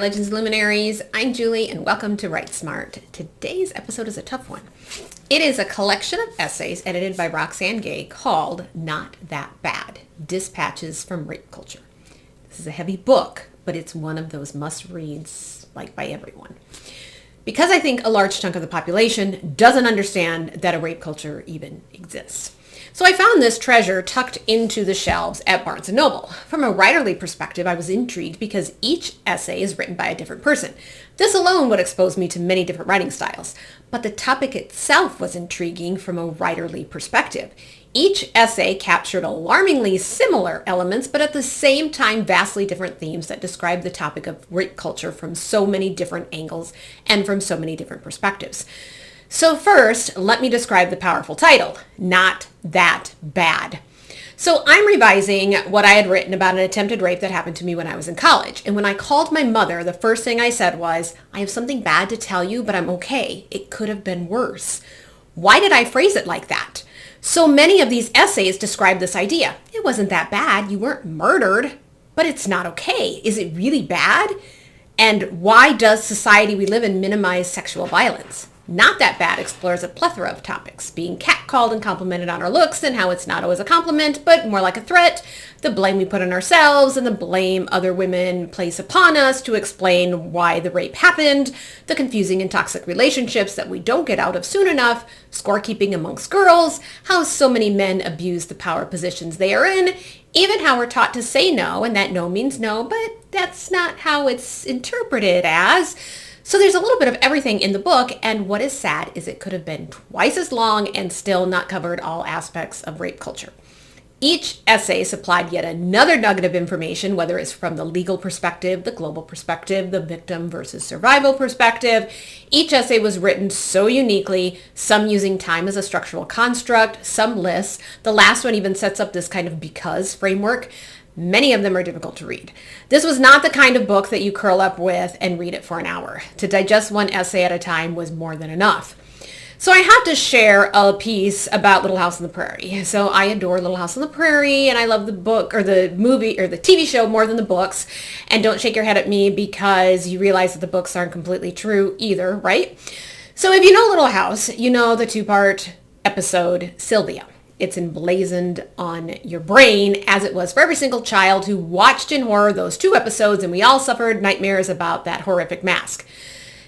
Legends and Luminaries. I'm Julie and welcome to Write Smart. Today's episode is a tough one. It is a collection of essays edited by Roxanne Gay called Not That Bad, Dispatches from Rape Culture. This is a heavy book, but it's one of those must-reads liked by everyone. Because I think a large chunk of the population doesn't understand that a rape culture even exists. So I found this treasure tucked into the shelves at Barnes & Noble. From a writerly perspective, I was intrigued because each essay is written by a different person. This alone would expose me to many different writing styles, but the topic itself was intriguing from a writerly perspective. Each essay captured alarmingly similar elements, but at the same time vastly different themes that describe the topic of rape culture from so many different angles and from so many different perspectives. So first, let me describe the powerful title, Not That Bad. So I'm revising what I had written about an attempted rape that happened to me when I was in college. And when I called my mother, the first thing I said was, I have something bad to tell you, but I'm okay. It could have been worse. Why did I phrase it like that? So many of these essays describe this idea. It wasn't that bad. You weren't murdered, but it's not okay. Is it really bad? And why does society we live in minimize sexual violence? Not That Bad explores a plethora of topics, being catcalled and complimented on our looks and how it's not always a compliment, but more like a threat, the blame we put on ourselves and the blame other women place upon us to explain why the rape happened, the confusing and toxic relationships that we don't get out of soon enough, scorekeeping amongst girls, how so many men abuse the power positions they are in, even how we're taught to say no and that no means no, but that's not how it's interpreted as. So there's a little bit of everything in the book, and what is sad is it could have been twice as long and still not covered all aspects of rape culture. Each essay supplied yet another nugget of information, whether it's from the legal perspective, the global perspective, the victim versus survival perspective. Each essay was written so uniquely, some using time as a structural construct, some lists. The last one even sets up this kind of because framework. Many of them are difficult to read. This was not the kind of book that you curl up with and read it for an hour. To digest one essay at a time was more than enough. So I have to share a piece about Little House on the Prairie. So I adore Little House on the Prairie, and I love the book or the movie or the TV show more than the books. And don't shake your head at me because you realize that the books aren't completely true either, right? So if you know Little House, you know the two-part episode Sylvia. It's emblazoned on your brain, as it was for every single child who watched in horror those two episodes, and we all suffered nightmares about that horrific mask.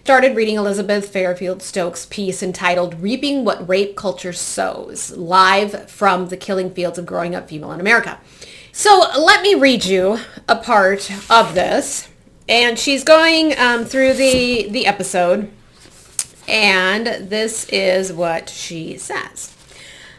Started reading Elizabeth Fairfield Stokes' piece entitled Reaping What Rape Culture Sows, live from the killing fields of growing up female in America. So let me read you a part of this. And she's going through the episode, and this is what she says.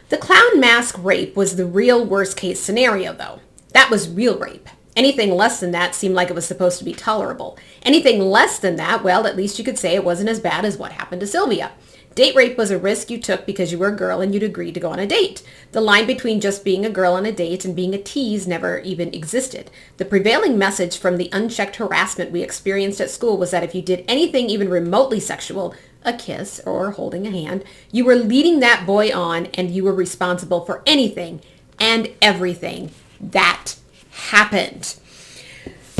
The clown mask rape was the real worst case scenario, though. That was real rape. Anything less than that seemed like it was supposed to be tolerable. Anything less than that, well, at least you could say it wasn't as bad as what happened to Sylvia. Date rape was a risk you took because you were a girl and you'd agreed to go on a date. The line between just being a girl on a date and being a tease never even existed. The prevailing message from the unchecked harassment we experienced at school was that if you did anything even remotely sexual, a kiss or holding a hand, you were leading that boy on and you were responsible for anything and everything that happened.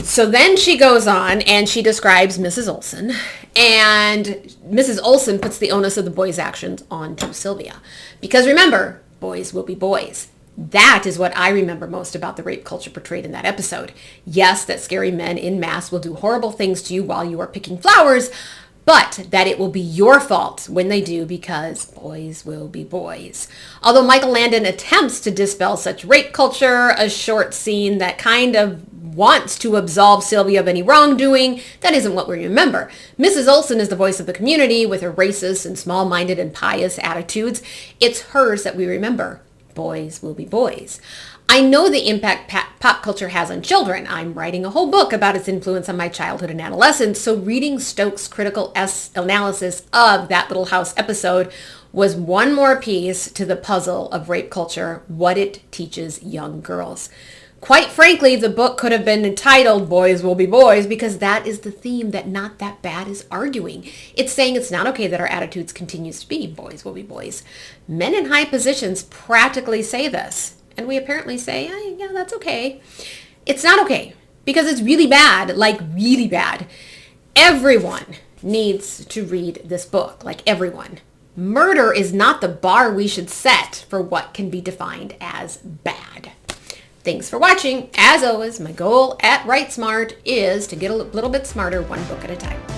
So then she goes on and she describes Mrs. Olson, and Mrs. Olson puts the onus of the boy's actions onto Sylvia. Because remember, boys will be boys. That is what I remember most about the rape culture portrayed in that episode. Yes, that scary men in mass will do horrible things to you while you are picking flowers, but that it will be your fault when they do because boys will be boys. Although Michael Landon attempts to dispel such rape culture, a short scene that kind of wants to absolve Sylvia of any wrongdoing, that isn't what we remember. Mrs. Olson is the voice of the community with her racist and small-minded and pious attitudes. It's hers that we remember. Boys will be boys. I know the impact pop culture has on children. I'm writing a whole book about its influence on my childhood and adolescence, so reading Stokes' critical analysis of that Little House episode was one more piece to the puzzle of rape culture, what it teaches young girls. Quite frankly, the book could have been entitled Boys Will Be Boys because that is the theme that Not That Bad is arguing. It's saying it's not okay that our attitudes continues to be boys will be boys. Men in high positions practically say this. And we apparently say, yeah, that's okay. It's not okay because it's really bad, like really bad. everyone needs to read this book, like everyone. Murder is not the bar we should set for what can be defined as bad. Thanks for watching. As always, my goal at Write Smart is to get a little bit smarter one book at a time.